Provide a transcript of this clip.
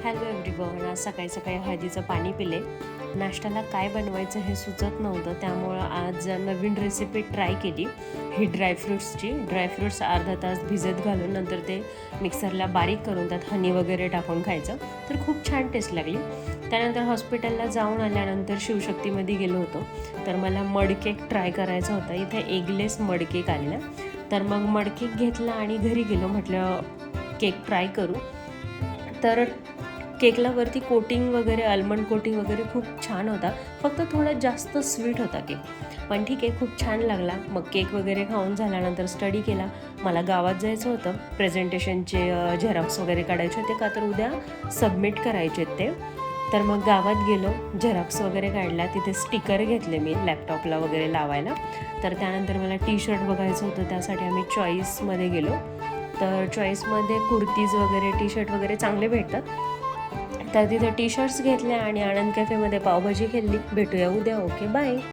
Hello everyone, आज सकाळी सकाळी हळदीचं पाणी पिले. नाश्त्याला काय बनवायचं हे सुचत नव्हतं, त्यामुळं आज नवीन रेसिपी ट्राय केली. ही ड्रायफ्रूट्स अर्धा तास भिजत घालून नंतर ते मिक्सरला बारीक करून त्यात हनी वगैरे टाकून खायचं, तर खूप छान टेस्ट लागली. त्यानंतर हॉस्पिटलला जाऊन आल्यानंतर शिवशक्तीमध्ये गेलो होतो, तर मला मड केक ट्राय करायचा होता. इथे एगलेस मड केक आलेला, तर मग मड केक घेतला आणि घरी गेलो. म्हटलं केक ट्राय करू. तर केकला वरती कोटिंग वगैरे, आल्मंड कोटिंग वगैरे खूप छान होता. फक्त थोडा जास्त स्वीट होता केक, पण ठीक आहे, खूप छान लागला. मग केक वगैरे खाऊन झाल्यानंतर स्टडी केला. मला गावात जायचं होतं, प्रेझेंटेशनचे झेरॉक्स वगैरे काढायचे होते, का तर उद्या सबमिट करायचे ते. तर मग गावात गेलो, झेरॉक्स वगैरे काढला. तिथे स्टिकर घेतले मी लॅपटॉपला वगैरे लावायला. तर त्यानंतर मला टी शर्ट बघायचं होतं, त्यासाठी आम्ही चॉईसमध्ये गेलो. तर चॉईसमध्ये कुर्तीज वगैरे, टी शर्ट वगैरे चांगले भेटतात. तर तिथे टी शर्ट्स घेतले आणि आनंद कॅफेमध्ये पावभाजी खाल्ली. भेटूया उद्या. Okay, bye.